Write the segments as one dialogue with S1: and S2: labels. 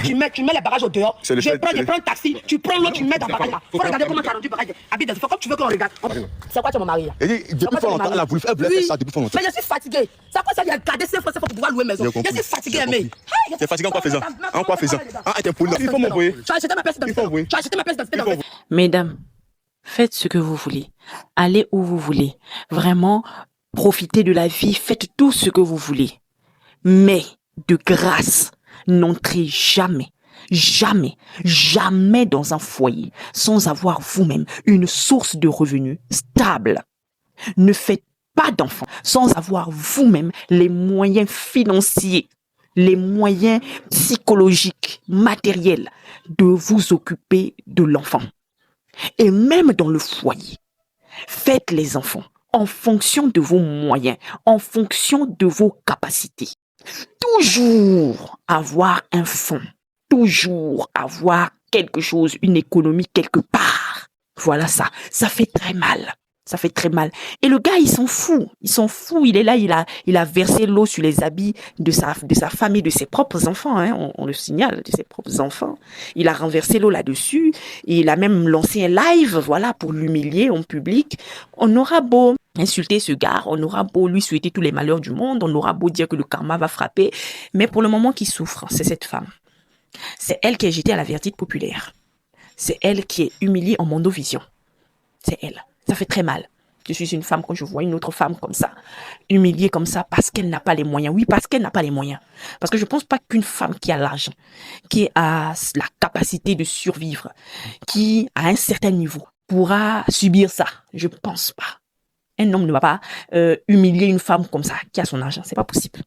S1: tu mets les bagages au dehors.
S2: C'est le
S1: Je
S2: fait-
S1: prends,
S2: c'est
S1: je
S2: le-
S1: prends un taxi, tu prends l'autre, tu mets dans le bagage là. Faut regarder comment tu as rendu le bagage. Habite, faut comme tu veux qu'on regarde. C'est quoi, tu es mon mari là?
S2: Elle dit, depuis fort longtemps, elle a voulu faire ça depuis fort longtemps.
S1: Mais je suis fatigué. C'est quoi ça, il y a gardé ces Français pour pouvoir louer maison. Je suis fatigué, mais.
S2: T'es fatigué en quoi faisant? En quoi faisant? Ah, t'es poli. Il faut m'envoyer.
S1: Tu as acheté ma place dans
S2: Il faut envoyer.
S1: Tu as acheté ma place dans
S3: Mesdames, faites ce que vous voulez. Allez où vous voulez. Vraiment, profitez de la vie. Faites tout ce que vous voulez. Mais, de grâce, n'entrez jamais, jamais, jamais dans un foyer sans avoir vous-même une source de revenus stable. Ne faites pas d'enfants sans avoir vous-même les moyens financiers, les moyens psychologiques, matériels de vous occuper de l'enfant. Et même dans le foyer, faites les enfants en fonction de vos moyens, en fonction de vos capacités. Toujours avoir un fonds, toujours avoir quelque chose, une économie quelque part. Voilà ça fait très mal. Ça fait très mal. Et le gars, il s'en fout. Il est là, il a versé l'eau sur les habits de sa femme et de ses propres enfants, hein. On le signale, de ses propres enfants. Il a renversé l'eau là-dessus. Il a même lancé un live, voilà, pour l'humilier en public. On aura beau insulter ce gars, on aura beau lui souhaiter tous les malheurs du monde, on aura beau dire que le karma va frapper. Mais pour le moment, qui souffre, c'est cette femme. C'est elle qui est jetée à la verdict populaire. C'est elle qui est humiliée en mondovision. C'est elle. Ça fait très mal. Je suis une femme, quand je vois une autre femme comme ça, humiliée comme ça, parce qu'elle n'a pas les moyens. Oui, parce qu'elle n'a pas les moyens. Parce que je ne pense pas qu'une femme qui a l'argent, qui a la capacité de survivre, qui a un certain niveau, pourra subir ça. Je ne pense pas. Un homme ne va pas humilier une femme comme ça, qui a son argent. C'est pas possible.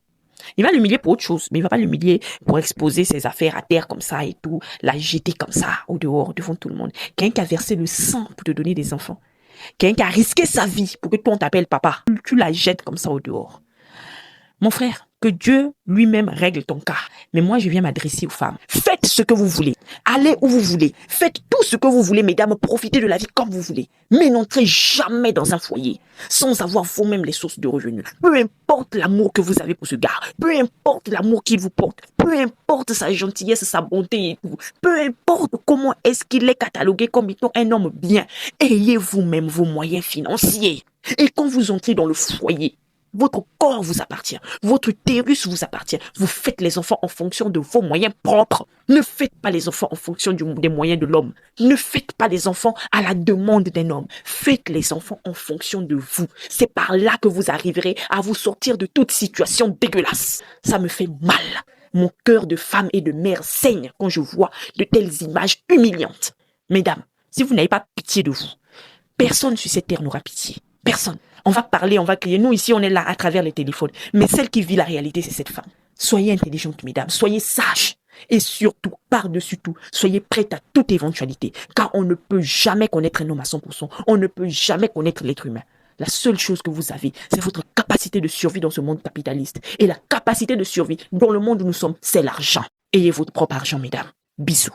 S3: Il va l'humilier pour autre chose, mais il va pas l'humilier pour exposer ses affaires à terre comme ça et tout, la jeter comme ça, au dehors, devant tout le monde. Quelqu'un qui a versé le sang pour te donner des enfants. Quelqu'un qui a risqué sa vie pour que toi on t'appelle papa. Tu la jettes comme ça au dehors. Mon frère, que Dieu lui-même règle ton cas. Mais moi, je viens m'adresser aux femmes. Faites ce que vous voulez. Allez où vous voulez. Faites tout ce que vous voulez, mesdames. Profitez de la vie comme vous voulez. Mais n'entrez jamais dans un foyer sans avoir vous-même les sources de revenus. Peu importe l'amour que vous avez pour ce gars. Peu importe l'amour qu'il vous porte. Peu importe sa gentillesse, sa bonté et tout. Peu importe comment est-ce qu'il est catalogué comme étant un homme bien. Ayez vous-même vos moyens financiers. Et quand vous entrez dans le foyer, votre corps vous appartient. Votre utérus vous appartient. Vous faites les enfants en fonction de vos moyens propres. Ne faites pas les enfants en fonction des moyens de l'homme. Ne faites pas les enfants à la demande d'un homme. Faites les enfants en fonction de vous. C'est par là que vous arriverez à vous sortir de toute situation dégueulasse. Ça me fait mal. Mon cœur de femme et de mère saigne quand je vois de telles images humiliantes. Mesdames, si vous n'avez pas pitié de vous, personne sur cette terre n'aura pitié. Personne. On va parler, on va crier. Nous, ici, on est là à travers les téléphones. Mais celle qui vit la réalité, c'est cette femme. Soyez intelligente, mesdames. Soyez sages. Et surtout, par-dessus tout, soyez prêtes à toute éventualité. Car on ne peut jamais connaître un homme à 100%. On ne peut jamais connaître l'être humain. La seule chose que vous avez, c'est votre capacité de survie dans ce monde capitaliste. Et la capacité de survie dans le monde où nous sommes, c'est l'argent. Ayez votre propre argent, mesdames. Bisous.